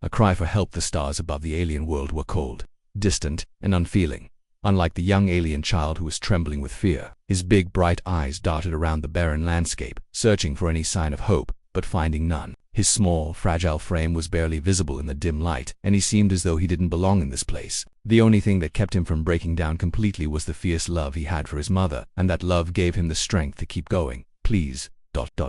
A cry for help. The stars above the alien world were cold, distant, and unfeeling. Unlike the young alien child who was trembling with fear, his big bright eyes darted around the barren landscape, searching for any sign of hope, but finding none. His small, fragile frame was barely visible in the dim light, and he seemed as though he didn't belong in this place. The only thing that kept him from breaking down completely was the fierce love he had for his mother, and that love gave him the strength to keep going. Please,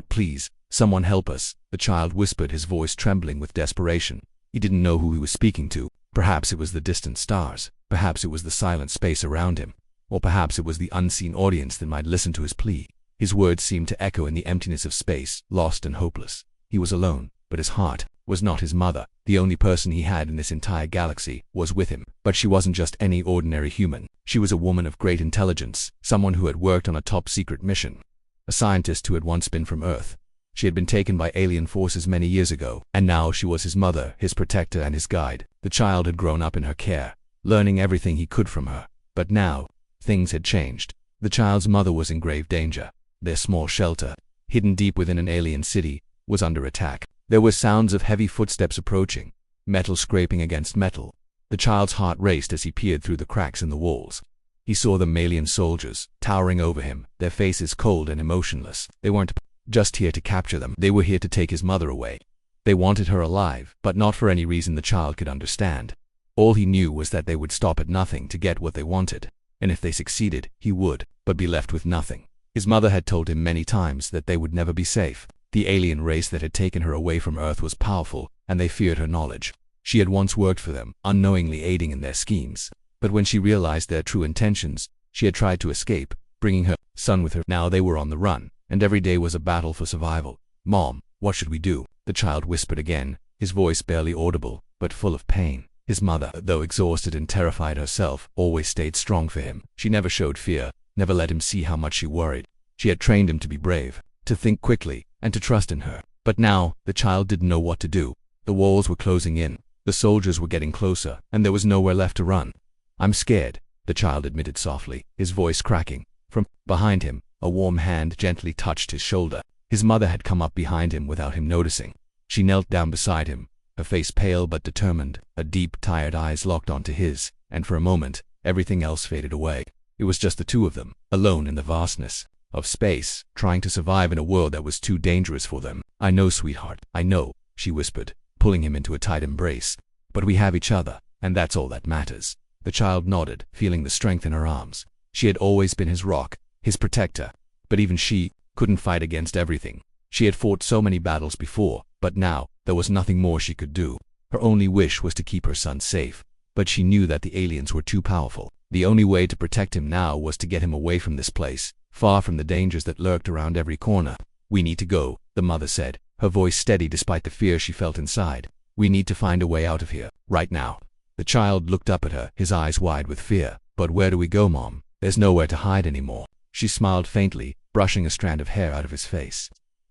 please, someone help us, the child whispered, his voice trembling with desperation. He didn't know who he was speaking to. Perhaps it was the distant stars, perhaps it was the silent space around him, or perhaps it was the unseen audience that might listen to his plea. His words seemed to echo in the emptiness of space, lost and hopeless. He was alone, but his heart was not his mother. The only person he had in this entire galaxy was with him. But she wasn't just any ordinary human. She was a woman of great intelligence, someone who had worked on a top-secret mission, a scientist who had once been from Earth. She had been taken by alien forces many years ago, and now she was his mother, his protector and his guide. The child had grown up in her care, learning everything he could from her. But now, things had changed. The child's mother was in grave danger. Their small shelter, hidden deep within an alien city, was under attack. There were sounds of heavy footsteps approaching, metal scraping against metal. The child's heart raced as he peered through the cracks in the walls. He saw the alien soldiers, towering over him, their faces cold and emotionless. They weren't just here to capture them. They were here to take his mother away. They wanted her alive, but not for any reason the child could understand. All he knew was that they would stop at nothing to get what they wanted, and if they succeeded, he would, but be left with nothing. His mother had told him many times that they would never be safe. The alien race that had taken her away from Earth was powerful, and they feared her knowledge. She had once worked for them, unknowingly aiding in their schemes. But when she realized their true intentions, she had tried to escape, bringing her son with her. Now they were on the run, and every day was a battle for survival. Mom, what should we do? The child whispered again, his voice barely audible, but full of pain. His mother, though exhausted and terrified herself, always stayed strong for him. She never showed fear, never let him see how much she worried. She had trained him to be brave, to think quickly, and to trust in her. But now, the child didn't know what to do. The walls were closing in, the soldiers were getting closer, and there was nowhere left to run. I'm scared, the child admitted softly, his voice cracking. From behind him, a warm hand gently touched his shoulder. His mother had come up behind him without him noticing. She knelt down beside him, her face pale but determined, her deep, tired eyes locked onto his, and for a moment, everything else faded away. It was just the two of them, alone in the vastness of space, trying to survive in a world that was too dangerous for them. I know, sweetheart, I know, she whispered, pulling him into a tight embrace. But we have each other, and that's all that matters. The child nodded, feeling the strength in her arms. She had always been his rock, his protector. But even she couldn't fight against everything. She had fought so many battles before, but now, there was nothing more she could do. Her only wish was to keep her son safe. But she knew that the aliens were too powerful. The only way to protect him now was to get him away from this place, far from the dangers that lurked around every corner. We need to go, the mother said, her voice steady despite the fear she felt inside. We need to find a way out of here, right now. The child looked up at her, his eyes wide with fear. But where do we go, Mom? There's nowhere to hide anymore. She smiled faintly, brushing a strand of hair out of his face.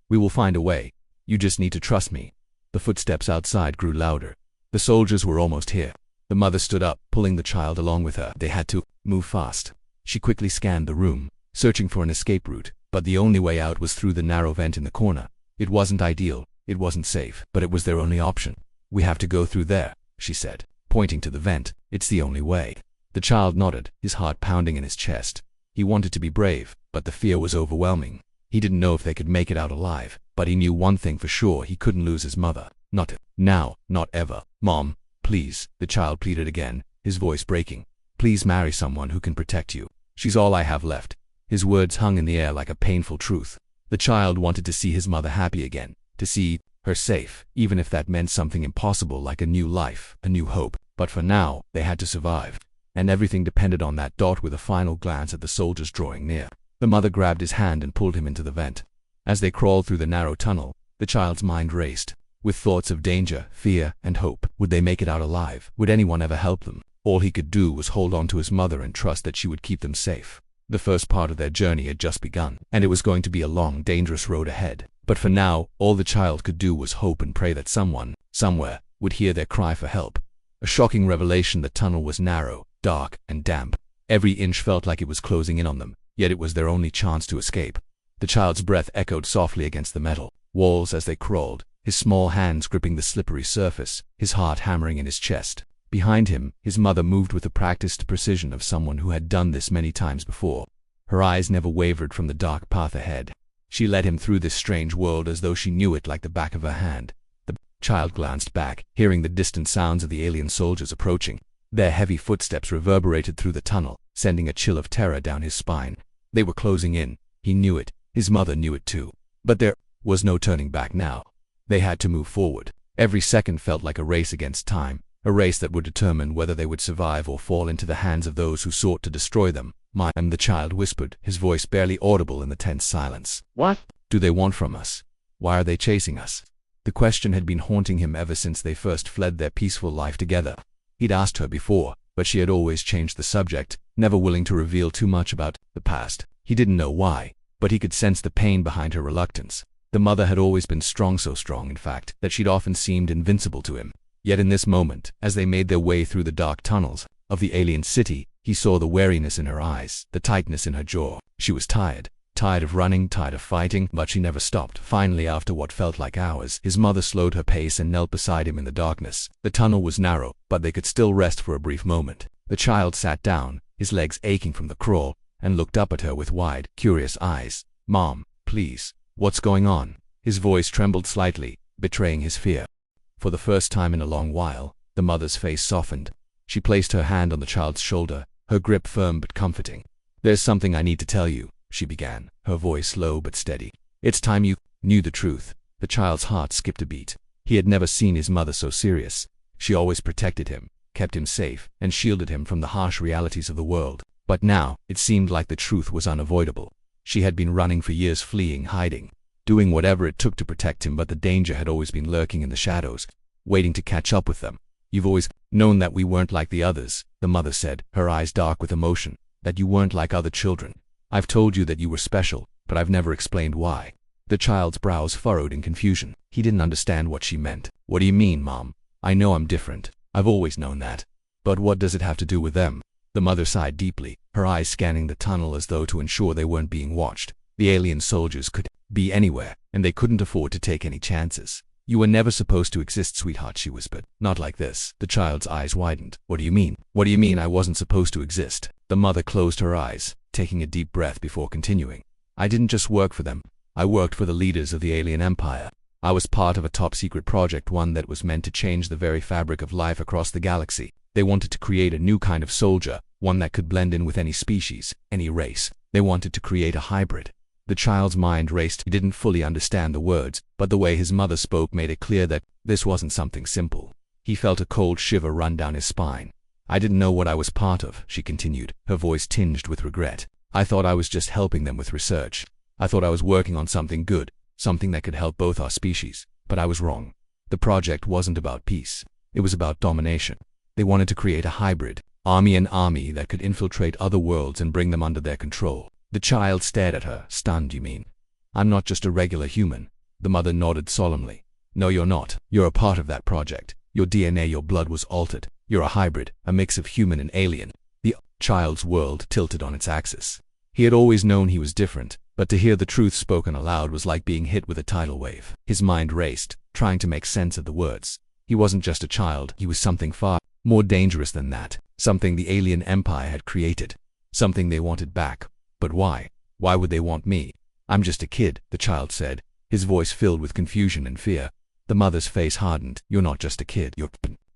We will find a way. You just need to trust me. The footsteps outside grew louder. The soldiers were almost here. The mother stood up, pulling the child along with her. They had to move fast. She quickly scanned the room, searching for an escape route, but the only way out was through the narrow vent in the corner. It wasn't ideal, it wasn't safe, but it was their only option. We have to go through there, she said, pointing to the vent. It's the only way. The child nodded, his heart pounding in his chest. He wanted to be brave, but the fear was overwhelming. He didn't know if they could make it out alive, but he knew one thing for sure: he couldn't lose his mother. Not now, not ever. Mom, please, the child pleaded again, his voice breaking. Please marry someone who can protect you. She's all I have left. His words hung in the air like a painful truth. The child wanted to see his mother happy again, to see her safe, even if that meant something impossible like a new life, a new hope. But for now, they had to survive. And everything depended on that. With a final glance at the soldiers drawing near, the mother grabbed his hand and pulled him into the vent. As they crawled through the narrow tunnel, the child's mind raced, with thoughts of danger, fear, and hope. Would they make it out alive? Would anyone ever help them? All he could do was hold on to his mother and trust that she would keep them safe. The first part of their journey had just begun, and it was going to be a long, dangerous road ahead. But for now, all the child could do was hope and pray that someone, somewhere, would hear their cry for help. A shocking revelation: the tunnel was narrow, dark, and damp. Every inch felt like it was closing in on them, yet it was their only chance to escape. The child's breath echoed softly against the metal walls as they crawled, his small hands gripping the slippery surface, his heart hammering in his chest. Behind him, his mother moved with the practiced precision of someone who had done this many times before. Her eyes never wavered from the dark path ahead. She led him through this strange world as though she knew it like the back of her hand. The child glanced back, hearing the distant sounds of the alien soldiers approaching. Their heavy footsteps reverberated through the tunnel, sending a chill of terror down his spine. They were closing in. He knew it. His mother knew it too. But there was no turning back now. They had to move forward. Every second felt like a race against time, a race that would determine whether they would survive or fall into the hands of those who sought to destroy them. The child whispered, his voice barely audible in the tense silence. What do they want from us? Why are they chasing us? The question had been haunting him ever since they first fled their peaceful life together. He'd asked her before, but she had always changed the subject, never willing to reveal too much about the past. He didn't know why, but he could sense the pain behind her reluctance. The mother had always been strong, so strong, in fact, that she'd often seemed invincible to him. Yet in this moment, as they made their way through the dark tunnels of the alien city, he saw the wariness in her eyes, the tightness in her jaw. She was tired. Tired of running, tired of fighting, but she never stopped. Finally, after what felt like hours, his mother slowed her pace and knelt beside him in the darkness. The tunnel was narrow, but they could still rest for a brief moment. The child sat down, his legs aching from the crawl, and looked up at her with wide, curious eyes. "Mom, please, what's going on?" His voice trembled slightly, betraying his fear. For the first time in a long while, the mother's face softened. She placed her hand on the child's shoulder, her grip firm but comforting. "There's something I need to tell you," she began, her voice low but steady. "It's time you knew the truth." The child's heart skipped a beat. He had never seen his mother so serious. She always protected him, kept him safe, and shielded him from the harsh realities of the world. But now, it seemed like the truth was unavoidable. She had been running for years, fleeing, hiding, doing whatever it took to protect him, but the danger had always been lurking in the shadows, waiting to catch up with them. "You've always known that we weren't like the others," the mother said, her eyes dark with emotion, "that you weren't like other children. I've told you that you were special, but I've never explained why." The child's brows furrowed in confusion. He didn't understand what she meant. "What do you mean, Mom? I know I'm different. I've always known that. But what does it have to do with them?" The mother sighed deeply, her eyes scanning the tunnel as though to ensure they weren't being watched. The alien soldiers could be anywhere, and they couldn't afford to take any chances. "You were never supposed to exist, sweetheart," she whispered. "Not like this." The child's eyes widened. "What do you mean? What do you mean I wasn't supposed to exist?" The mother closed her eyes, taking a deep breath before continuing. "I didn't just work for them. I worked for the leaders of the alien empire. I was part of a top-secret project, one that was meant to change the very fabric of life across the galaxy. They wanted to create a new kind of soldier, one that could blend in with any species, any race. They wanted to create a hybrid." The child's mind raced. He didn't fully understand the words, but the way his mother spoke made it clear that this wasn't something simple. He felt a cold shiver run down his spine. "I didn't know what I was part of," she continued, her voice tinged with regret. "I thought I was just helping them with research. I thought I was working on something good, something that could help both our species. But I was wrong. The project wasn't about peace. It was about domination. They wanted to create a hybrid, an army that could infiltrate other worlds and bring them under their control." The child stared at her, stunned. "You mean I'm not just a regular human?" The mother nodded solemnly. "No, you're not. You're a part of that project. Your DNA, your blood was altered. You're a hybrid, a mix of human and alien." The child's world tilted on its axis. He had always known he was different, but to hear the truth spoken aloud was like being hit with a tidal wave. His mind raced, trying to make sense of the words. He wasn't just a child, he was something far more dangerous than that. Something the alien empire had created. Something they wanted back. But why? Why would they want me? "I'm just a kid," the child said, his voice filled with confusion and fear. The mother's face hardened. "You're not just a kid. You're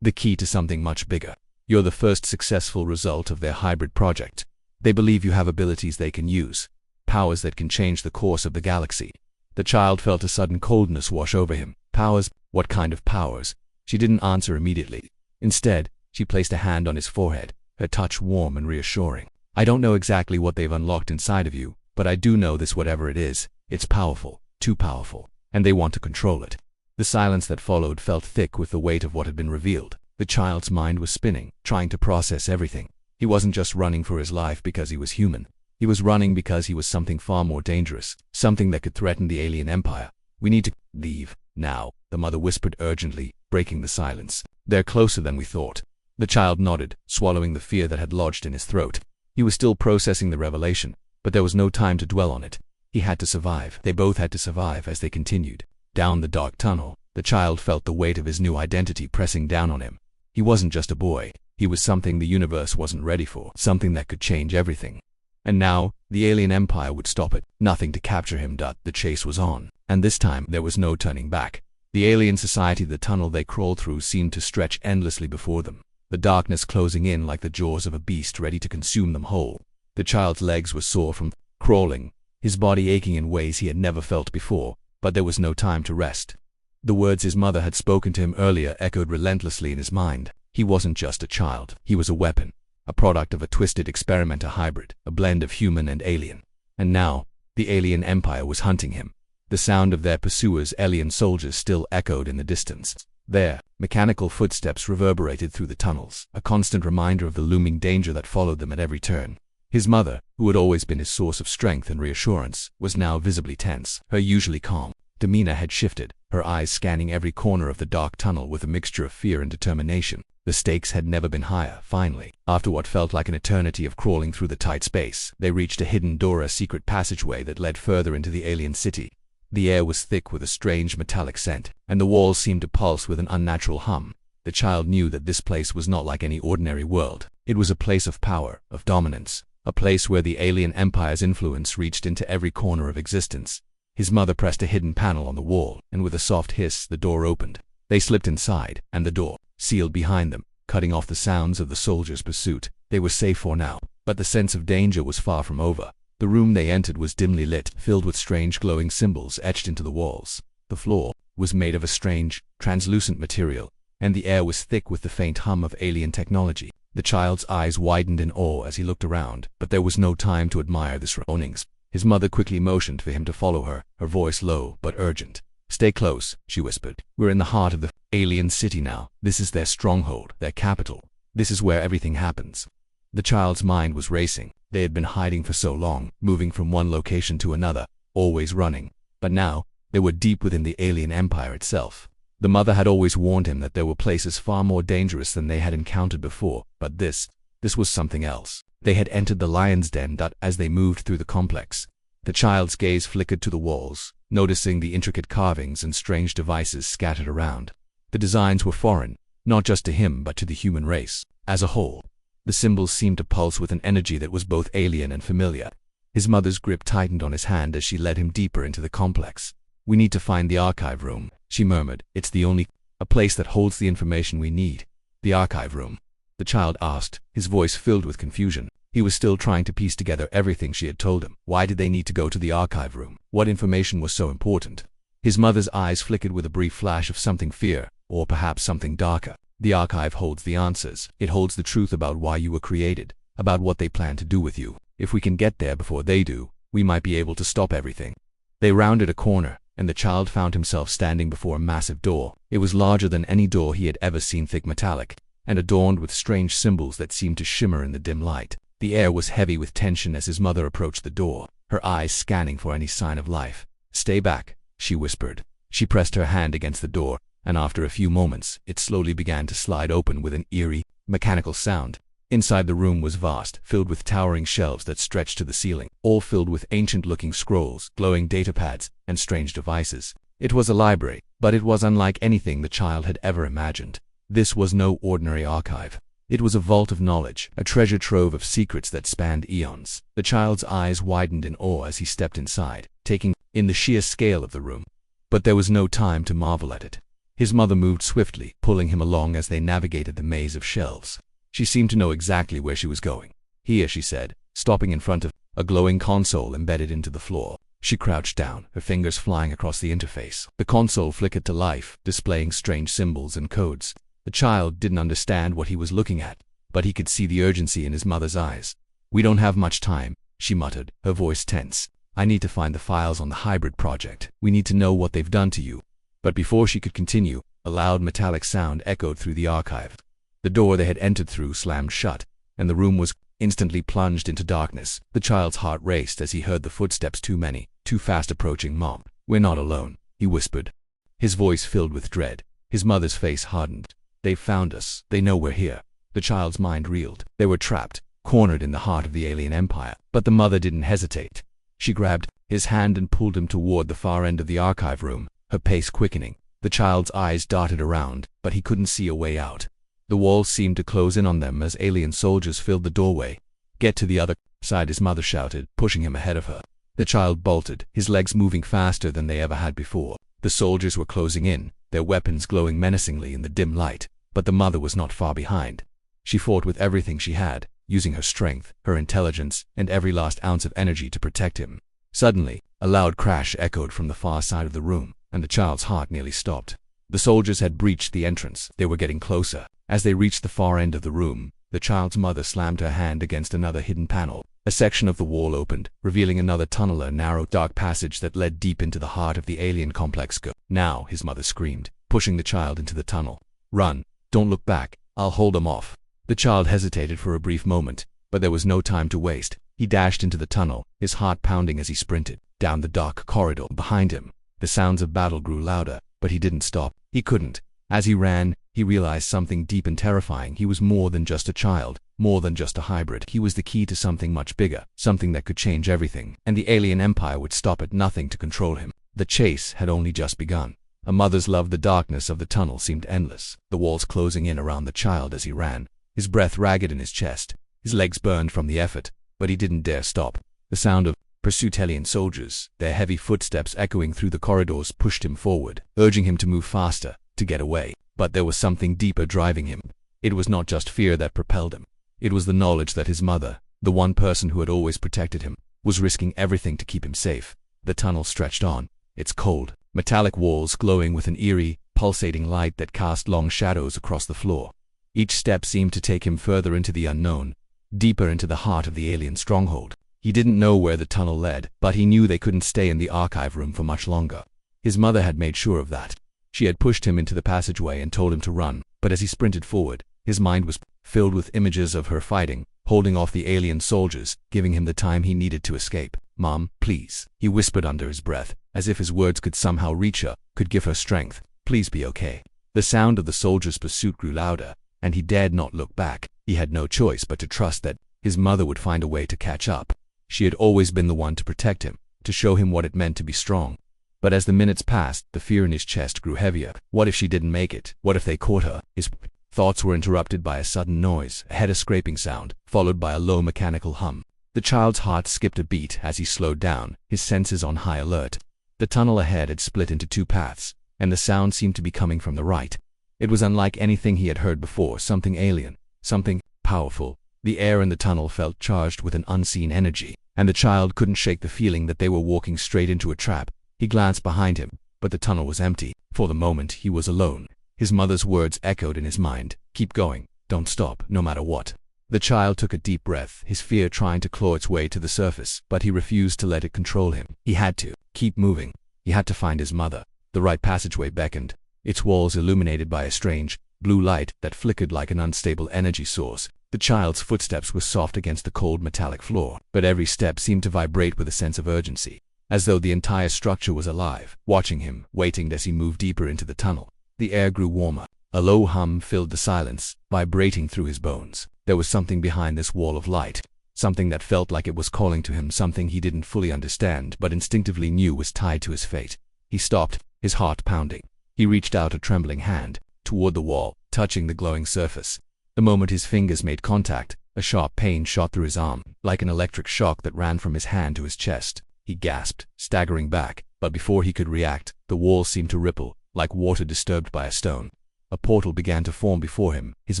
the key to something much bigger. You're the first successful result of their hybrid project. They believe you have abilities they can use, powers that can change the course of the galaxy." The child felt a sudden coldness wash over him. "Powers? What kind of powers?" She didn't answer immediately. Instead, she placed a hand on his forehead, her touch warm and reassuring. "I don't know exactly what they've unlocked inside of you, but I do know this: whatever it is, it's powerful, too powerful, and they want to control it." The silence that followed felt thick with the weight of what had been revealed. The child's mind was spinning, trying to process everything. He wasn't just running for his life because he was human. He was running because he was something far more dangerous, something that could threaten the alien empire. "We need to leave now," the mother whispered urgently, breaking the silence. "They're closer than we thought." The child nodded, swallowing the fear that had lodged in his throat. He was still processing the revelation, but there was no time to dwell on it. He had to survive. They both had to survive as they continued down the dark tunnel. The child felt the weight of his new identity pressing down on him. He wasn't just a boy. He was something the universe wasn't ready for, something that could change everything. And now, the alien empire would stop it. Nothing to capture him. The chase was on. And this time, there was no turning back. The alien society, the tunnel they crawled through, seemed to stretch endlessly before them, the darkness closing in like the jaws of a beast ready to consume them whole. The child's legs were sore from crawling, his body aching in ways he had never felt before, but there was no time to rest. The words his mother had spoken to him earlier echoed relentlessly in his mind. He wasn't just a child. He was a weapon, a product of a twisted experimenter hybrid, a blend of human and alien. And now, the alien empire was hunting him. The sound of their pursuers, alien soldiers, still echoed in the distance. Their mechanical footsteps reverberated through the tunnels, a constant reminder of the looming danger that followed them at every turn. His mother, who had always been his source of strength and reassurance, was now visibly tense. Her usually calm demeanor had shifted, her eyes scanning every corner of the dark tunnel with a mixture of fear and determination. The stakes had never been higher. Finally, after what felt like an eternity of crawling through the tight space, they reached a hidden door, a secret passageway that led further into the alien city. The air was thick with a strange metallic scent, and the walls seemed to pulse with an unnatural hum. The child knew that this place was not like any ordinary world. It was a place of power, of dominance, a place where the alien empire's influence reached into every corner of existence. His mother pressed a hidden panel on the wall, and with a soft hiss, the door opened. They slipped inside, and the door sealed behind them, cutting off the sounds of the soldiers' pursuit. They were safe for now, but the sense of danger was far from over. The room they entered was dimly lit, filled with strange glowing symbols etched into the walls. The floor was made of a strange, translucent material, and the air was thick with the faint hum of alien technology. The child's eyes widened in awe as he looked around, but there was no time to admire the surroundings. His mother quickly motioned for him to follow her, her voice low but urgent. "Stay close," she whispered. "We're in the heart of the alien city now. This is their stronghold, their capital. This is where everything happens." The child's mind was racing. They had been hiding for so long, moving from one location to another, always running. But now, they were deep within the alien empire itself. The mother had always warned him that there were places far more dangerous than they had encountered before, but this was something else. They had entered the lion's den. As they moved through the complex, the child's gaze flickered to the walls, noticing the intricate carvings and strange devices scattered around. The designs were foreign, not just to him but to the human race as a whole. The symbols seemed to pulse with an energy that was both alien and familiar. His mother's grip tightened on his hand as she led him deeper into the complex. "We need to find the archive room," she murmured. "It's the only place that holds the information we need." "The archive room?" the child asked, his voice filled with confusion. He was still trying to piece together everything she had told him. Why did they need to go to the archive room? What information was so important? His mother's eyes flickered with a brief flash of something fear, or perhaps something darker. "The archive holds the answers. It holds the truth about why you were created, about what they plan to do with you. If we can get there before they do, we might be able to stop everything." They rounded a corner, and the child found himself standing before a massive door. It was larger than any door he had ever seen, thick metallic, and adorned with strange symbols that seemed to shimmer in the dim light. The air was heavy with tension as his mother approached the door, her eyes scanning for any sign of life. "Stay back," she whispered. She pressed her hand against the door, and after a few moments, it slowly began to slide open with an eerie, mechanical sound. Inside the room was vast, filled with towering shelves that stretched to the ceiling, all filled with ancient-looking scrolls, glowing datapads, and strange devices. It was a library, but it was unlike anything the child had ever imagined. This was no ordinary archive. It was a vault of knowledge, a treasure trove of secrets that spanned eons. The child's eyes widened in awe as he stepped inside, taking in the sheer scale of the room. But there was no time to marvel at it. His mother moved swiftly, pulling him along as they navigated the maze of shelves. She seemed to know exactly where she was going. "Here," she said, stopping in front of a glowing console embedded into the floor. She crouched down, her fingers flying across the interface. The console flickered to life, displaying strange symbols and codes. The child didn't understand what he was looking at, but he could see the urgency in his mother's eyes. "We don't have much time," she muttered, her voice tense. "I need to find the files on the hybrid project. We need to know what they've done to you." But before she could continue, a loud metallic sound echoed through the archive. The door they had entered through slammed shut, and the room was instantly plunged into darkness. The child's heart raced as he heard the footsteps, too many, too fast approaching. "Mom, we're not alone," he whispered, his voice filled with dread. His mother's face hardened. "They've found us. They know we're here." The child's mind reeled. They were trapped, cornered in the heart of the alien empire. But the mother didn't hesitate. She grabbed his hand and pulled him toward the far end of the archive room, her pace quickening. The child's eyes darted around, but he couldn't see a way out. The walls seemed to close in on them as alien soldiers filled the doorway. "Get to the other side," his mother shouted, pushing him ahead of her. The child bolted, his legs moving faster than they ever had before. The soldiers were closing in, their weapons glowing menacingly in the dim light, but the mother was not far behind. She fought with everything she had, using her strength, her intelligence, and every last ounce of energy to protect him. Suddenly, a loud crash echoed from the far side of the room, and the child's heart nearly stopped. The soldiers had breached the entrance. They were getting closer. As they reached the far end of the room, the child's mother slammed her hand against another hidden panel. A section of the wall opened, revealing another tunnel, a narrow, dark passage that led deep into the heart of the alien complex. "Go now," his mother screamed, pushing the child into the tunnel. "Run. Don't look back. I'll hold them off." The child hesitated for a brief moment, but there was no time to waste. He dashed into the tunnel, his heart pounding as he sprinted down the dark corridor behind him. The sounds of battle grew louder, but he didn't stop. He couldn't. As he ran, he realized something deep and terrifying. He was more than just a child, more than just a hybrid. He was the key to something much bigger, something that could change everything, and the alien empire would stop at nothing to control him. The chase had only just begun. A mother's love. The darkness of the tunnel seemed endless, the walls closing in around the child as he ran, his breath ragged in his chest. His legs burned from the effort, but he didn't dare stop. The sound of pursuit alien soldiers, their heavy footsteps echoing through the corridors, pushed him forward, urging him to move faster, to get away. But there was something deeper driving him. It was not just fear that propelled him. It was the knowledge that his mother, the one person who had always protected him, was risking everything to keep him safe. The tunnel stretched on, its cold, metallic walls glowing with an eerie, pulsating light that cast long shadows across the floor. Each step seemed to take him further into the unknown, deeper into the heart of the alien stronghold. He didn't know where the tunnel led, but he knew they couldn't stay in the archive room for much longer. His mother had made sure of that. She had pushed him into the passageway and told him to run, but as he sprinted forward, his mind was filled with images of her fighting, holding off the alien soldiers, giving him the time he needed to escape. "Mom, please," he whispered under his breath, as if his words could somehow reach her, could give her strength. "Please be okay." The sound of the soldiers' pursuit grew louder, and he dared not look back. He had no choice but to trust that his mother would find a way to catch up. She had always been the one to protect him, to show him what it meant to be strong. But as the minutes passed, the fear in his chest grew heavier. What if she didn't make it? What if they caught her? His thoughts were interrupted by a sudden noise, a scraping sound, followed by a low mechanical hum. The child's heart skipped a beat as he slowed down, his senses on high alert. The tunnel ahead had split into two paths, and the sound seemed to be coming from the right. It was unlike anything he had heard before, something alien, something powerful. The air in the tunnel felt charged with an unseen energy, and the child couldn't shake the feeling that they were walking straight into a trap. He glanced behind him, but the tunnel was empty. For the moment, he was alone. His mother's words echoed in his mind. "Keep going. Don't stop, no matter what." The child took a deep breath, his fear trying to claw its way to the surface, but he refused to let it control him. He had to keep moving. He had to find his mother. The right passageway beckoned, its walls illuminated by a strange, blue light that flickered like an unstable energy source. The child's footsteps were soft against the cold metallic floor, but every step seemed to vibrate with a sense of urgency, as though the entire structure was alive, watching him, waiting as he moved deeper into the tunnel. The air grew warmer. A low hum filled the silence, vibrating through his bones. There was something behind this wall of light, something that felt like it was calling to him, something he didn't fully understand but instinctively knew was tied to his fate. He stopped, his heart pounding. He reached out a trembling hand toward the wall, touching the glowing surface. The moment his fingers made contact, a sharp pain shot through his arm, like an electric shock that ran from his hand to his chest. He gasped, staggering back, but before he could react, the wall seemed to ripple, like water disturbed by a stone. A portal began to form before him. His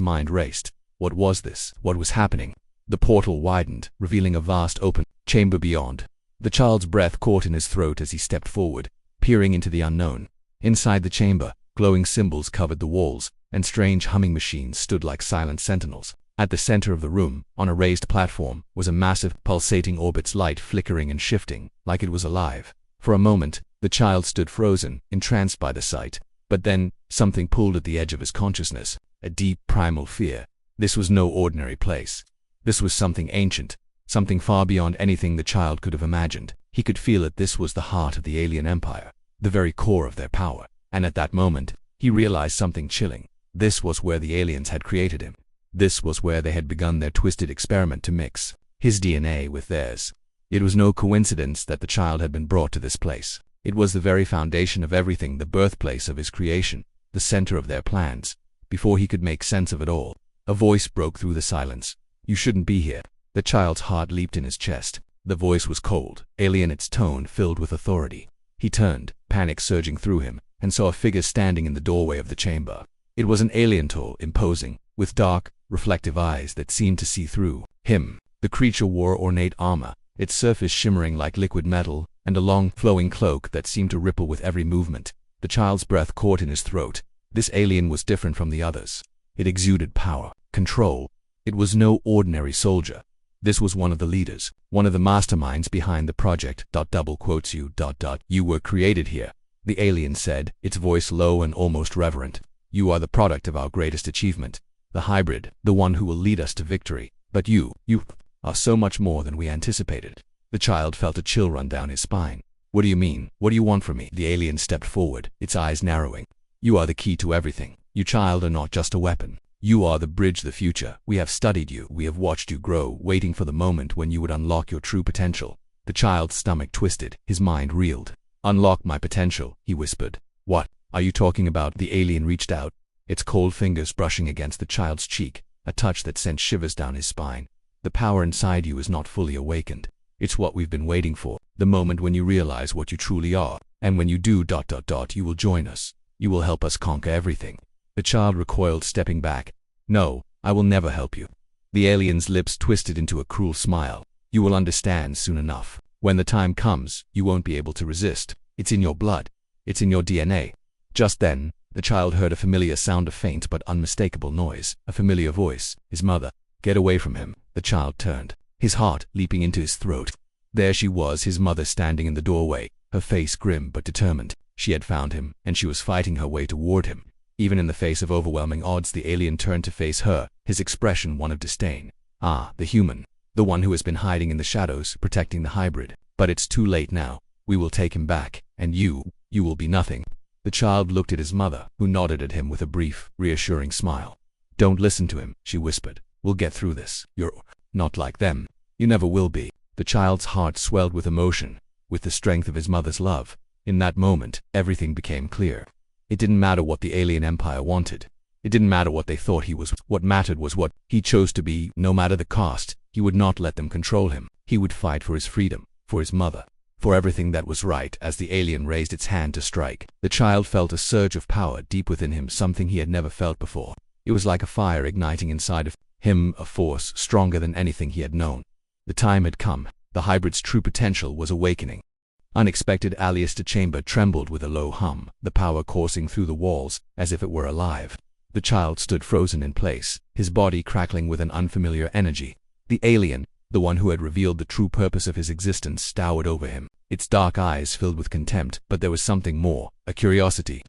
mind raced. What was this? What was happening? The portal widened, revealing a vast open chamber beyond. The child's breath caught in his throat as he stepped forward, peering into the unknown. Inside the chamber, glowing symbols covered the walls, and strange humming machines stood like silent sentinels. At the center of the room, on a raised platform, was a massive, pulsating orbit's light flickering and shifting, like it was alive. For a moment, the child stood frozen, entranced by the sight. But then, something pulled at the edge of his consciousness, a deep, primal fear. This was no ordinary place. This was something ancient, something far beyond anything the child could have imagined. He could feel it. This was the heart of the alien empire, the very core of their power. And at that moment, he realized something chilling. This was where the aliens had created him. This was where they had begun their twisted experiment to mix his DNA with theirs. It was no coincidence that the child had been brought to this place. It was the very foundation of everything, the birthplace of his creation, the center of their plans. Before he could make sense of it all, a voice broke through the silence. "You shouldn't be here." The child's heart leaped in his chest. The voice was cold, alien, its tone filled with authority. He turned, panic surging through him, and saw a figure standing in the doorway of the chamber. It was an alien, tall, imposing, with dark, reflective eyes that seemed to see through him. The creature wore ornate armor, its surface shimmering like liquid metal, and a long, flowing cloak that seemed to ripple with every movement. The child's breath caught in his throat. This alien was different from the others. It exuded power, control. It was no ordinary soldier. This was one of the leaders, one of the masterminds behind the project. You were created here, the alien said, its voice low and almost reverent. You are the product of our greatest achievement, the hybrid, the one who will lead us to victory. But you are so much more than we anticipated. The child felt a chill run down his spine. What do you mean? What do you want from me? The alien stepped forward, its eyes narrowing. You are the key to everything. You, child, are not just a weapon. You are the bridge to the future. We have studied you. We have watched you grow, waiting for the moment when you would unlock your true potential. The child's stomach twisted. His mind reeled. Unlock my potential, he whispered. What are you talking about? The alien reached out, its cold fingers brushing against the child's cheek, a touch that sent shivers down his spine. The power inside you is not fully awakened. It's what we've been waiting for, the moment when you realize what you truly are. And when you do, you will join us. You will help us conquer everything. The child recoiled, stepping back. No, I will never help you. The alien's lips twisted into a cruel smile. You will understand soon enough. When the time comes, you won't be able to resist. It's in your blood. It's in your DNA. Just then, the child heard a familiar sound, a faint but unmistakable noise, a familiar voice, his mother. Get away from him. The child turned, his heart leaping into his throat. There she was, his mother, standing in the doorway, her face grim but determined. She had found him, and she was fighting her way toward him. Even in the face of overwhelming odds, the alien turned to face her, his expression one of disdain. Ah, the human. The one who has been hiding in the shadows, protecting the hybrid. But it's too late now. We will take him back, and you will be nothing. The child looked at his mother, who nodded at him with a brief, reassuring smile. Don't listen to him, she whispered. We'll get through this. You're not like them. You never will be. The child's heart swelled with emotion, with the strength of his mother's love. In that moment, everything became clear. It didn't matter what the alien empire wanted. It didn't matter what they thought he was. What mattered was what he chose to be. No matter the cost, he would not let them control him. He would fight for his freedom, for his mother, for everything that was right. As the alien raised its hand to strike, the child felt a surge of power deep within him, something he had never felt before. It was like a fire igniting inside of him, a force stronger than anything he had known. The time had come. The hybrid's true potential was awakening. Unexpected, the chamber trembled with a low hum, the power coursing through the walls as if it were alive. The child stood frozen in place, his body crackling with an unfamiliar energy. The alien, the one who had revealed the true purpose of his existence, towered over him, its dark eyes filled with contempt. But there was something more, a curiosity,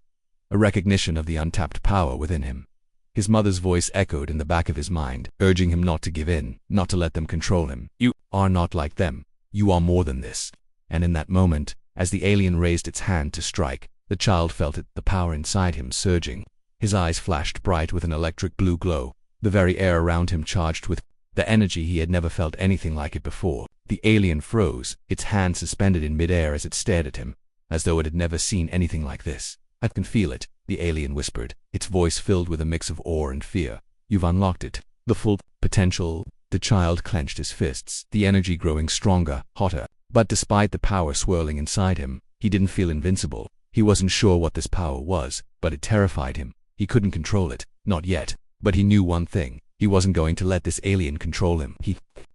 a recognition of the untapped power within him. His mother's voice echoed in the back of his mind, urging him not to give in, not to let them control him. You are not like them. You are more than this. And in that moment, as the alien raised its hand to strike, the child felt it, the power inside him surging. His eyes flashed bright with an electric blue glow, the very air around him charged with the energy. He had never felt anything like it before. The alien froze, its hand suspended in midair as it stared at him, as though it had never seen anything like this. I can feel it, the alien whispered, its voice filled with a mix of awe and fear. You've unlocked it. The full potential. The child clenched his fists, the energy growing stronger, hotter. But despite the power swirling inside him, he didn't feel invincible. He wasn't sure what this power was, but it terrified him. He couldn't control it, not yet. But he knew one thing. He wasn't going to let this alien control him.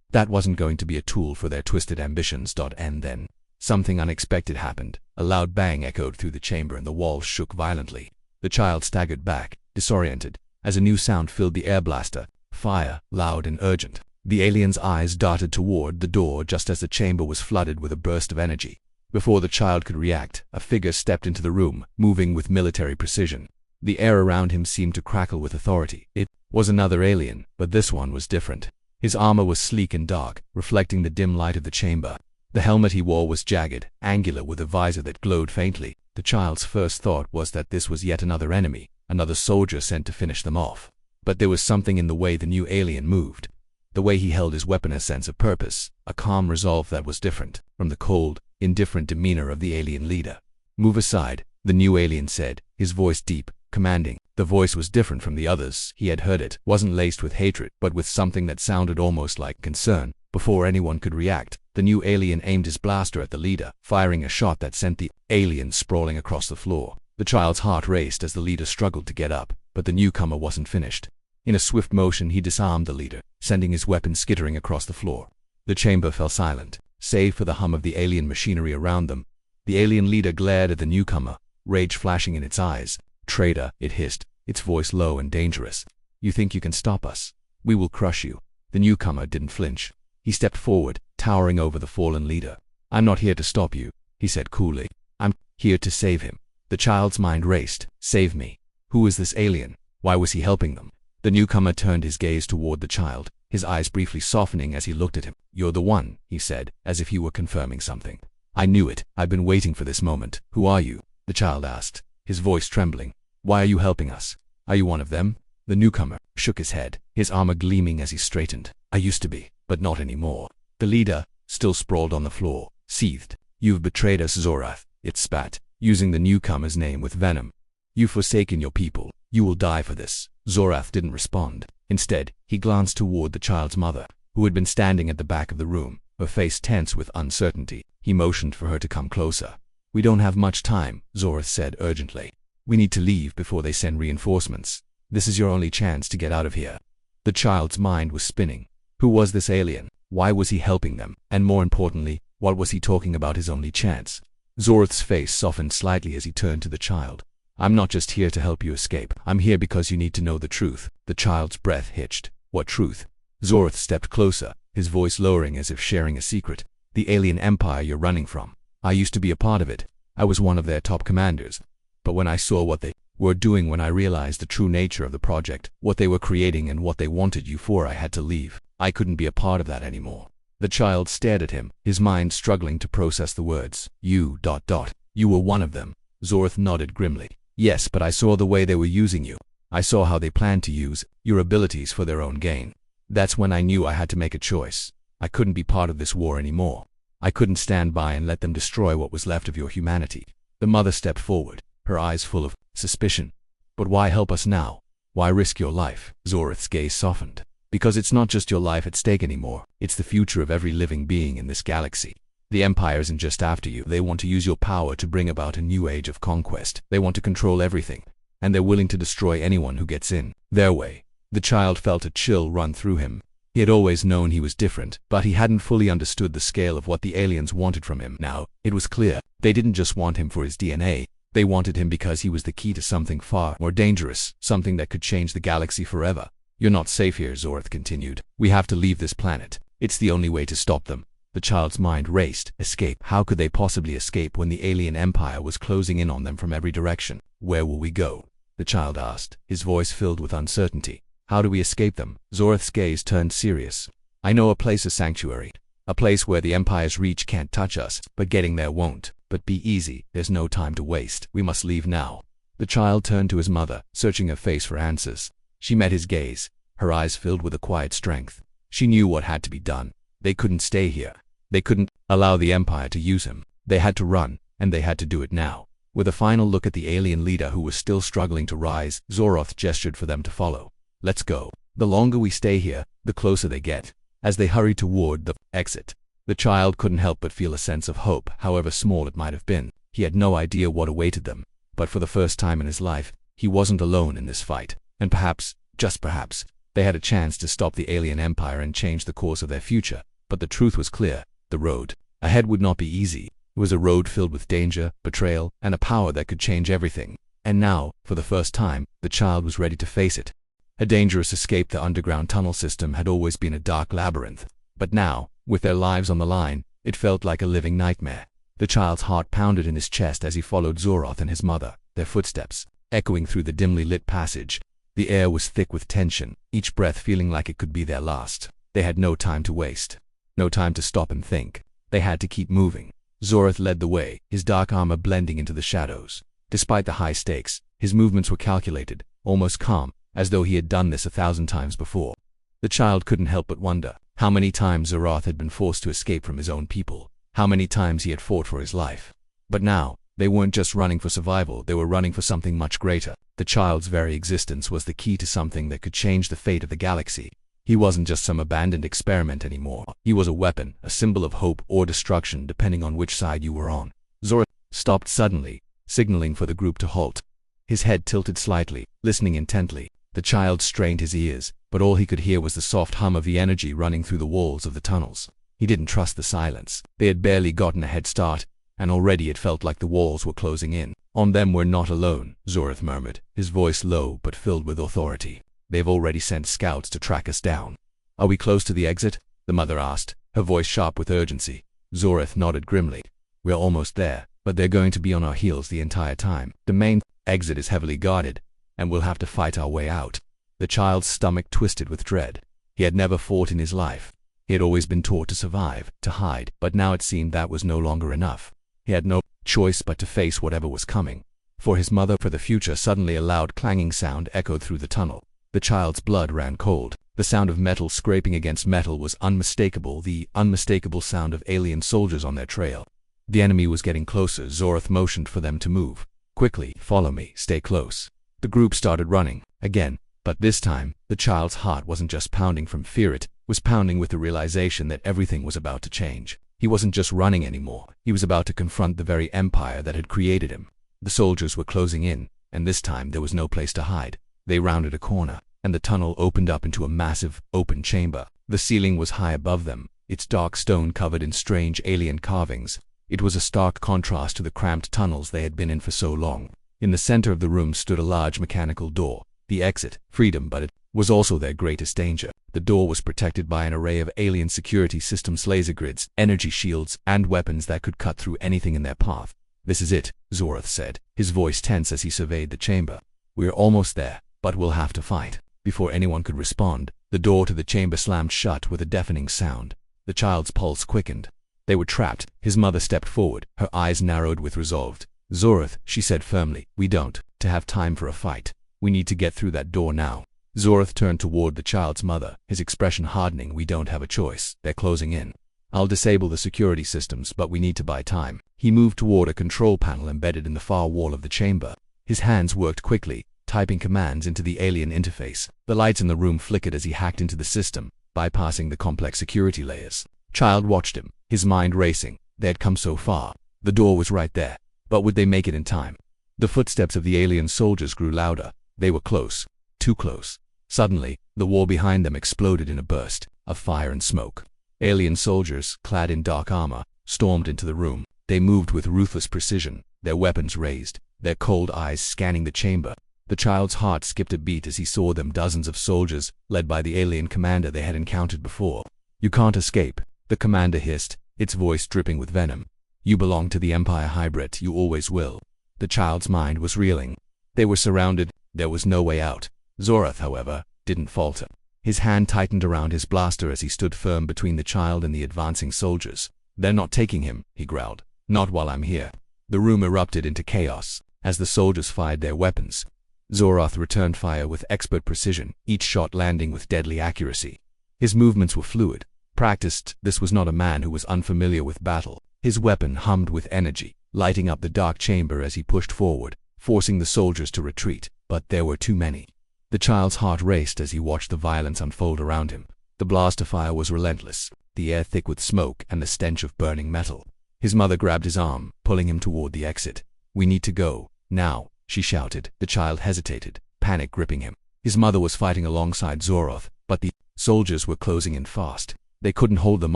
That wasn't going to be a tool for their twisted ambitions. And then, something unexpected happened. A loud bang echoed through the chamber and the walls shook violently. The child staggered back, disoriented, as a new sound filled the air blaster. Fire, loud and urgent. The alien's eyes darted toward the door just as the chamber was flooded with a burst of energy. Before the child could react, a figure stepped into the room, moving with military precision. The air around him seemed to crackle with authority. It was another alien, but this one was different. His armor was sleek and dark, reflecting the dim light of the chamber. The helmet he wore was jagged, angular, with a visor that glowed faintly. The child's first thought was that this was yet another enemy, another soldier sent to finish them off. But there was something in the way the new alien moved. The way he held his weapon, a sense of purpose, a calm resolve that was different from the cold, indifferent demeanor of the alien leader. Move aside, the new alien said, his voice deep, commanding. The voice was different from the others. He had heard it, wasn't laced with hatred, but with something that sounded almost like concern. Before anyone could react, the new alien aimed his blaster at the leader, firing a shot that sent the alien sprawling across the floor. The child's heart raced as the leader struggled to get up, but the newcomer wasn't finished. In a swift motion, he disarmed the leader, sending his weapon skittering across the floor. The chamber fell silent, save for the hum of the alien machinery around them. The alien leader glared at the newcomer, rage flashing in its eyes. "Traitor," it hissed, its voice low and dangerous. "You think you can stop us? We will crush you." The newcomer didn't flinch. He stepped forward, towering over the fallen leader. "I'm not here to stop you," he said coolly. "I'm here to save him." The child's mind raced. Save me? Who is this alien? Why was he helping them? The newcomer turned his gaze toward the child, his eyes briefly softening as he looked at him. "You're the one," he said, as if he were confirming something. "I knew it. I've been waiting for this moment." "Who are you?" the child asked, his voice trembling. "Why are you helping us? Are you one of them?" The newcomer shook his head, his armor gleaming as he straightened. "I used to be, but not anymore." The leader, still sprawled on the floor, seethed. "You've betrayed us, Zorath," it spat, using the newcomer's name with venom. "You've forsaken your people. You will die for this." Zorath didn't respond. Instead, he glanced toward the child's mother, who had been standing at the back of the room, her face tense with uncertainty. He motioned for her to come closer. "We don't have much time," Zorath said urgently. "We need to leave before they send reinforcements. This is your only chance to get out of here." The child's mind was spinning. Who was this alien? Why was he helping them? And more importantly, what was he talking about his only chance? Zorath's face softened slightly as he turned to the child. "I'm not just here to help you escape. I'm here because you need to know the truth." The child's breath hitched. "What truth?" Zorath stepped closer, his voice lowering as if sharing a secret. "The alien empire you're running from. I used to be a part of it. I was one of their top commanders. But when I saw what they were doing, when I realized the true nature of the project, what they were creating and what they wanted you for, I had to leave. I couldn't be a part of that anymore." The child stared at him, his mind struggling to process the words. You were one of them." Zorath nodded grimly. "Yes, but I saw the way they were using you. I saw how they planned to use your abilities for their own gain. That's when I knew I had to make a choice. I couldn't be part of this war anymore. I couldn't stand by and let them destroy what was left of your humanity." The mother stepped forward, her eyes full of suspicion. "But why help us now? Why risk your life?" Zorath's gaze softened. "Because it's not just your life at stake anymore. It's the future of every living being in this galaxy. The Empire isn't just after you. They want to use your power to bring about a new age of conquest. They want to control everything, and they're willing to destroy anyone who gets in their way." The child felt a chill run through him. He had always known he was different, but he hadn't fully understood the scale of what the aliens wanted from him. Now, it was clear. They didn't just want him for his DNA. They wanted him because he was the key to something far more dangerous, something that could change the galaxy forever. "You're not safe here," Zorath continued. "We have to leave this planet. It's the only way to stop them." The child's mind raced. Escape? How could they possibly escape when the alien empire was closing in on them from every direction? "Where will we go?" the child asked, his voice filled with uncertainty. "How do we escape them?" Zorath's gaze turned serious. "I know a place, a sanctuary. A place where the Empire's reach can't touch us, but getting there won't. But be easy, there's no time to waste. We must leave now." The child turned to his mother, searching her face for answers. She met his gaze, her eyes filled with a quiet strength. She knew what had to be done. They couldn't stay here. They couldn't allow the Empire to use him. They had to run, and they had to do it now. With a final look at the alien leader who was still struggling to rise, Zorath gestured for them to follow. "Let's go. The longer we stay here, the closer they get." As they hurried toward the exit, the child couldn't help but feel a sense of hope, however small it might have been. He had no idea what awaited them, but for the first time in his life, he wasn't alone in this fight. And perhaps, just perhaps, they had a chance to stop the alien empire and change the course of their future. But the truth was clear. The road ahead would not be easy. It was a road filled with danger, betrayal, and a power that could change everything. And now, for the first time, the child was ready to face it. A dangerous escape. The underground tunnel system had always been a dark labyrinth. But now, with their lives on the line, it felt like a living nightmare. The child's heart pounded in his chest as he followed Zorath and his mother, their footsteps echoing through the dimly lit passage. The air was thick with tension, each breath feeling like it could be their last. They had no time to waste. No time to stop and think. They had to keep moving. Zorath led the way, his dark armor blending into the shadows. Despite the high stakes, his movements were calculated, almost calm, as though he had done this 1,000 times before. The child couldn't help but wonder how many times Zorath had been forced to escape from his own people, how many times he had fought for his life. But now, They weren't just running for survival, they were running for something much greater. The child's very existence was the key to something that could change the fate of the galaxy. He wasn't just some abandoned experiment anymore. He was a weapon, a symbol of hope or destruction depending on which side you were on. Zoroth stopped suddenly, signaling for the group to halt. His head tilted slightly, listening intently. The child strained his ears, but all he could hear was the soft hum of the energy running through the walls of the tunnels. He didn't trust the silence. They had barely gotten a head start, and already it felt like the walls were closing in. On them. We're not alone, Zoroth murmured, his voice low but filled with authority. They've already sent scouts to track us down. Are we close to the exit? The mother asked, her voice sharp with urgency. Zoroth nodded grimly. We're almost there, but they're going to be on our heels the entire time. The main exit is heavily guarded, and we'll have to fight our way out. The child's stomach twisted with dread. He had never fought in his life. He had always been taught to survive, to hide, but now it seemed that was no longer enough. He had no choice but to face whatever was coming. For his mother, for the future. Suddenly a loud clanging sound echoed through the tunnel. The child's blood ran cold. The sound of metal scraping against metal was unmistakable, the unmistakable sound of alien soldiers on their trail. The enemy was getting closer. Zoroth motioned for them to move. Quickly, follow me, stay close. The group started running, again, but this time, the child's heart wasn't just pounding from fear, it was pounding with the realization that everything was about to change. He wasn't just running anymore, he was about to confront the very empire that had created him. The soldiers were closing in, and this time there was no place to hide. They rounded a corner, and the tunnel opened up into a massive, open chamber. The ceiling was high above them, its dark stone covered in strange alien carvings. It was a stark contrast to the cramped tunnels they had been in for so long. In the center of the room stood a large mechanical door. The exit, freedom, but it was also their greatest danger. The door was protected by an array of alien security systems, laser grids, energy shields, and weapons that could cut through anything in their path. This is it, Zoroth said, his voice tense as he surveyed the chamber. We're almost there, but we'll have to fight. Before anyone could respond, the door to the chamber slammed shut with a deafening sound. The child's pulse quickened. They were trapped. His mother stepped forward, her eyes narrowed with resolve. Zoroth, she said firmly, we don't have time for a fight. We need to get through that door now. Zoroth turned toward the child's mother, his expression hardening. We don't have a choice. They're closing in. I'll disable the security systems, but we need to buy time. He moved toward a control panel embedded in the far wall of the chamber. His hands worked quickly, typing commands into the alien interface. The lights in the room flickered as he hacked into the system, bypassing the complex security layers. Child watched him, his mind racing. They had come so far. The door was right there. But would they make it in time? The footsteps of the alien soldiers grew louder. They were close. Too close. Suddenly, the wall behind them exploded in a burst of fire and smoke. Alien soldiers, clad in dark armor, stormed into the room. They moved with ruthless precision, their weapons raised, their cold eyes scanning the chamber. The child's heart skipped a beat as he saw them, dozens of soldiers, led by the alien commander they had encountered before. You can't escape, the commander hissed, its voice dripping with venom. You belong to the Empire hybrid, you always will. The child's mind was reeling. They were surrounded, there was no way out. Zoroth, however, didn't falter. His hand tightened around his blaster as he stood firm between the child and the advancing soldiers. They're not taking him, he growled. Not while I'm here. The room erupted into chaos as the soldiers fired their weapons. Zoroth returned fire with expert precision, each shot landing with deadly accuracy. His movements were fluid, practiced. This was not a man who was unfamiliar with battle. His weapon hummed with energy, lighting up the dark chamber as he pushed forward, forcing the soldiers to retreat. But there were too many. The child's heart raced as he watched the violence unfold around him. The blaster fire was relentless, the air thick with smoke and the stench of burning metal. His mother grabbed his arm, pulling him toward the exit. We need to go, now, she shouted. The child hesitated, panic gripping him. His mother was fighting alongside Zoroth, but the soldiers were closing in fast. They couldn't hold them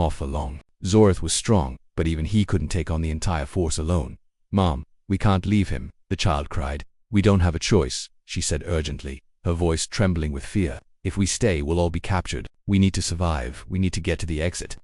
off for long. Zoroth was strong, but even he couldn't take on the entire force alone. Mom, we can't leave him, the child cried. We don't have a choice, she said urgently, her voice trembling with fear. If we stay, we'll all be captured. We need to survive. We need to get to the exit.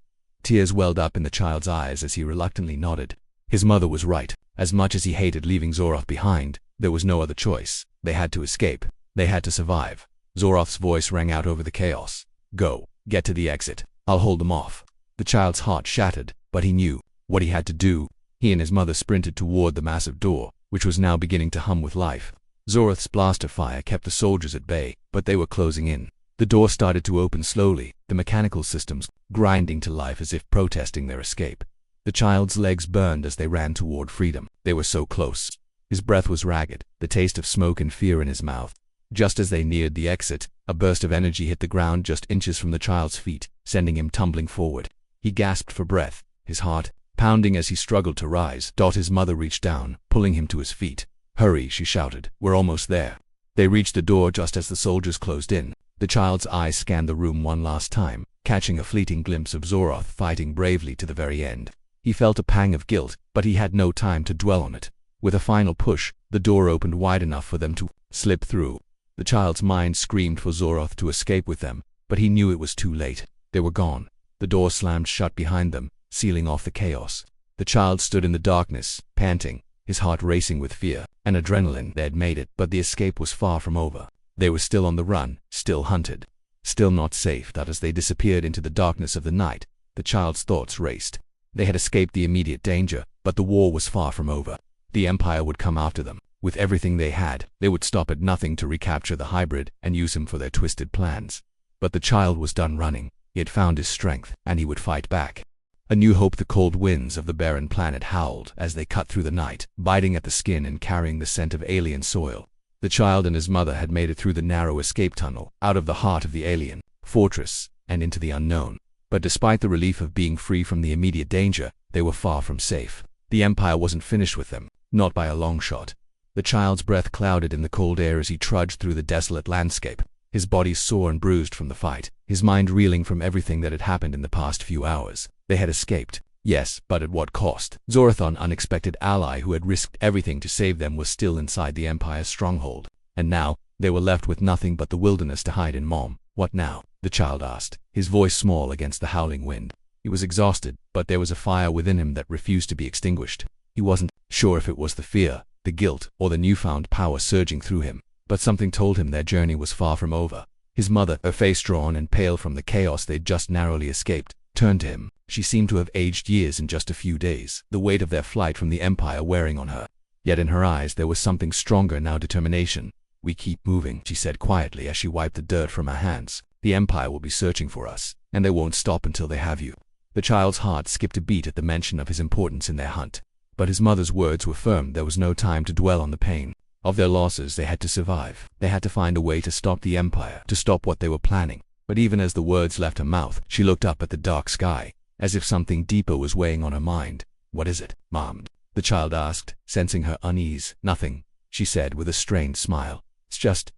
Tears welled up in the child's eyes as he reluctantly nodded. His mother was right. As much as he hated leaving Zoroth behind, there was no other choice. They had to escape. They had to survive. Zoroth's voice rang out over the chaos. Go. Get to the exit. I'll hold them off. The child's heart shattered, but he knew what he had to do. He and his mother sprinted toward the massive door, which was now beginning to hum with life. Zoroth's blaster fire kept the soldiers at bay, but they were closing in. The door started to open slowly, the mechanical systems grinding to life as if protesting their escape. The child's legs burned as they ran toward freedom. They were so close. His breath was ragged, the taste of smoke and fear in his mouth. Just as they neared the exit, a burst of energy hit the ground just inches from the child's feet, sending him tumbling forward. He gasped for breath, his heart pounding as he struggled to rise. His mother reached down, pulling him to his feet. "Hurry," she shouted. "We're almost there." They reached the door just as the soldiers closed in. The child's eyes scanned the room one last time, catching a fleeting glimpse of Zoroth fighting bravely to the very end. He felt a pang of guilt, but he had no time to dwell on it. With a final push, the door opened wide enough for them to slip through. The child's mind screamed for Zoroth to escape with them, but he knew it was too late. They were gone. The door slammed shut behind them, sealing off the chaos. The child stood in the darkness, panting, his heart racing with fear and adrenaline. They had made it, but the escape was far from over. They were still on the run, still hunted, still not safe. That as they disappeared into the darkness of the night, the child's thoughts raced. They had escaped the immediate danger, but the war was far from over. The Empire would come after them. With everything they had, they would stop at nothing to recapture the hybrid and use him for their twisted plans. But the child was done running. He had found his strength, and he would fight back. A new hope. The cold winds of the barren planet howled as they cut through the night, biting at the skin and carrying the scent of alien soil. The child and his mother had made it through the narrow escape tunnel, out of the heart of the alien fortress, and into the unknown. But despite the relief of being free from the immediate danger, they were far from safe. The Empire wasn't finished with them, not by a long shot. The child's breath clouded in the cold air as he trudged through the desolate landscape, his body sore and bruised from the fight, his mind reeling from everything that had happened in the past few hours. They had escaped, yes, but at what cost? Zoroth, an unexpected ally who had risked everything to save them, was still inside the Empire's stronghold. And now, they were left with nothing but the wilderness to hide in. "Mom, what now?" the child asked, his voice small against the howling wind. He was exhausted, but there was a fire within him that refused to be extinguished. He wasn't sure if it was the fear, the guilt, or the newfound power surging through him, but something told him their journey was far from over. His mother, her face drawn and pale from the chaos they'd just narrowly escaped, turned to him. She seemed to have aged years in just a few days, the weight of their flight from the Empire wearing on her. Yet in her eyes there was something stronger now, determination. "We keep moving," she said quietly as she wiped the dirt from her hands. "The Empire will be searching for us, and they won't stop until they have you." The child's heart skipped a beat at the mention of his importance in their hunt. But his mother's words were firm. There was no time to dwell on the pain of their losses. They had to survive. They had to find a way to stop the Empire, to stop what they were planning. But even as the words left her mouth, she looked up at the dark sky, as if something deeper was weighing on her mind. "What is it, Mom?" the child asked, sensing her unease. "Nothing," she said with a strained smile. "It's just ...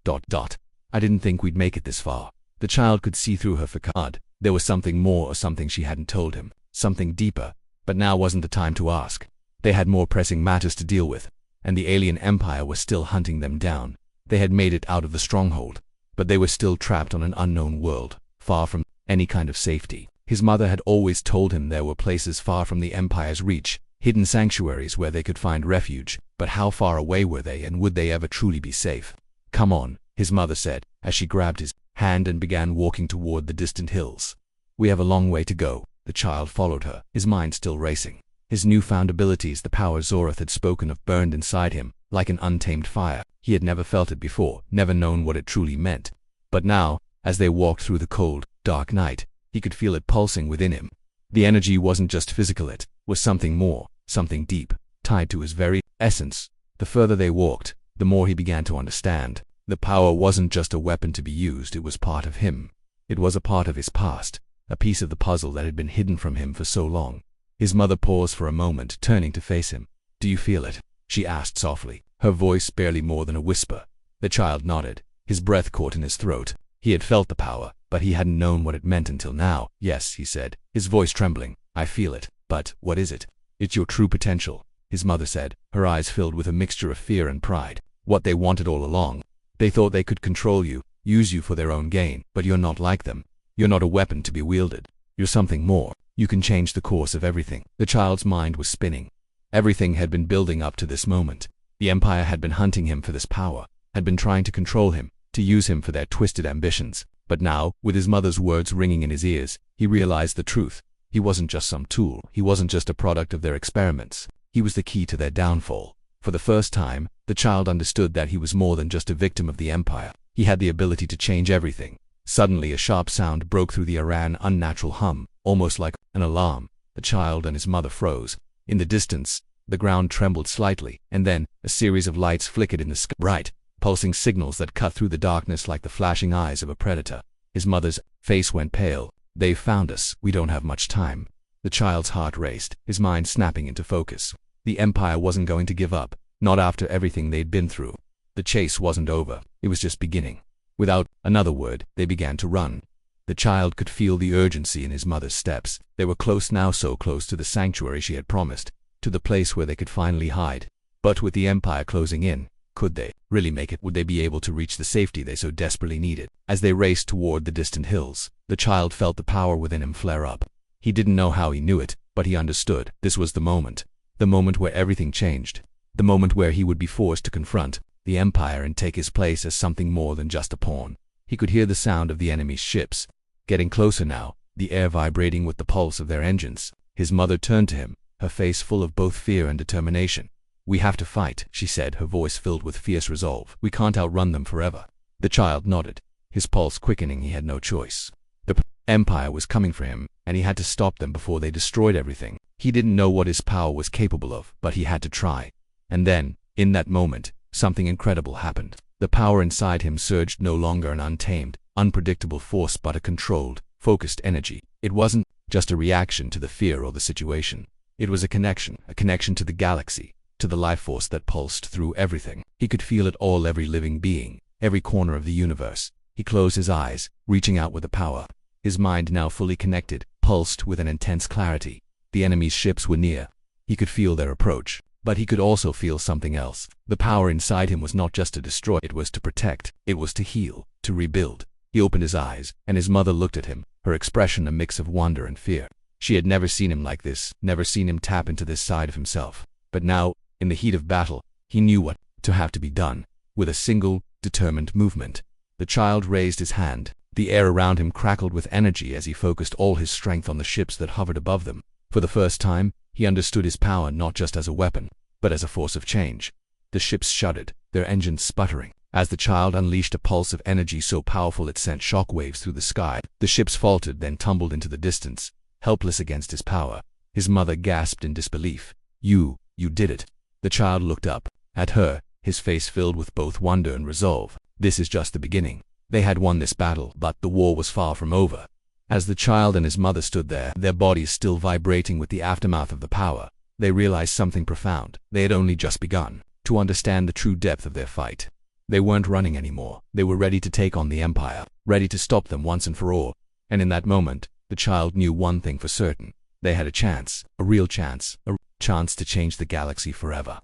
I didn't think we'd make it this far." The child could see through her facade. There was something more, or something she hadn't told him, something deeper. But now wasn't the time to ask. They had more pressing matters to deal with, and the alien empire was still hunting them down. They had made it out of the stronghold, but they were still trapped on an unknown world, far from any kind of safety. His mother had always told him there were places far from the Empire's reach, hidden sanctuaries where they could find refuge, but how far away were they, and would they ever truly be safe? "Come on," his mother said, as she grabbed his hand and began walking toward the distant hills. "We have a long way to go." The child followed her, his mind still racing. His newfound abilities, the power Zoroth had spoken of, burned inside him, like an untamed fire. He had never felt it before, never known what it truly meant. But now, as they walked through the cold, dark night, he could feel it pulsing within him. The energy wasn't just physical, it was something more, something deep, tied to his very essence. The further they walked, the more he began to understand. The power wasn't just a weapon to be used, it was part of him. It was a part of his past, a piece of the puzzle that had been hidden from him for so long. His mother paused for a moment, turning to face him. "Do you feel it?" she asked softly, her voice barely more than a whisper. The child nodded, his breath caught in his throat. He had felt the power, but he hadn't known what it meant until now. "Yes," he said, his voice trembling. "I feel it. But what is it?" "It's your true potential," his mother said, her eyes filled with a mixture of fear and pride. "What they wanted all along. They thought they could control you, use you for their own gain, but you're not like them. You're not a weapon to be wielded. You're something more. You can change the course of everything." The child's mind was spinning. Everything had been building up to this moment. The Empire had been hunting him for this power, had been trying to control him, to use him for their twisted ambitions. But now, with his mother's words ringing in his ears, he realized the truth. He wasn't just some tool. He wasn't just a product of their experiments. He was the key to their downfall. For the first time, the child understood that he was more than just a victim of the Empire. He had the ability to change everything. Suddenly a sharp sound broke through the unnatural hum, almost like an alarm. The child and his mother froze. In the distance, the ground trembled slightly, and then a series of lights flickered in the sky. Bright, pulsing signals that cut through the darkness like the flashing eyes of a predator. His mother's face went pale. "They've found us. We don't have much time." The child's heart raced, his mind snapping into focus. The Empire wasn't going to give up, not after everything they'd been through. The chase wasn't over, it was just beginning. Without another word, they began to run. The child could feel the urgency in his mother's steps. They were close now, so close to the sanctuary she had promised, to the place where they could finally hide. But with the Empire closing in, could they really make it? Would they be able to reach the safety they so desperately needed? As they raced toward the distant hills, the child felt the power within him flare up. He didn't know how he knew it, but he understood. This was the moment where everything changed. The moment where he would be forced to confront the Empire and take his place as something more than just a pawn. He could hear the sound of the enemy's ships, getting closer now, the air vibrating with the pulse of their engines. His mother turned to him, her face full of both fear and determination. "We have to fight," she said, her voice filled with fierce resolve. "We can't outrun them forever." The child nodded, his pulse quickening. He had no choice. The Empire was coming for him, and he had to stop them before they destroyed everything. He didn't know what his power was capable of, but he had to try. And then, in that moment, something incredible happened. The power inside him surged, no longer an untamed, unpredictable force but a controlled, focused energy. It wasn't just a reaction to the fear or the situation. It was a connection to the galaxy, to the life force that pulsed through everything. He could feel it all, every living being, every corner of the universe. He closed his eyes, reaching out with the power. His mind, now fully connected, pulsed with an intense clarity. The enemy's ships were near. He could feel their approach. But he could also feel something else. The power inside him was not just to destroy, it was to protect, it was to heal, to rebuild. He opened his eyes, and his mother looked at him, her expression a mix of wonder and fear. She had never seen him like this, never seen him tap into this side of himself. But now, in the heat of battle, he knew what to have to be done. With a single, determined movement, the child raised his hand. The air around him crackled with energy as he focused all his strength on the ships that hovered above them. For the first time, he understood his power not just as a weapon, but as a force of change. The ships shuddered, their engines sputtering, as the child unleashed a pulse of energy so powerful it sent shock waves through the sky. The ships faltered, then tumbled into the distance, helpless against his power. His mother gasped in disbelief. You did it." The child looked up at her, his face filled with both wonder and resolve. This is just the beginning. They had won this battle, but the war was far from over. As the child and his mother stood there, their bodies still vibrating with the aftermath of the power, they realized something profound. They had only just begun to understand the true depth of their fight. They weren't running anymore. They were ready to take on the Empire, ready to stop them once and for all. And in that moment, the child knew one thing for certain. They had a chance, a real chance, a chance to change the galaxy forever.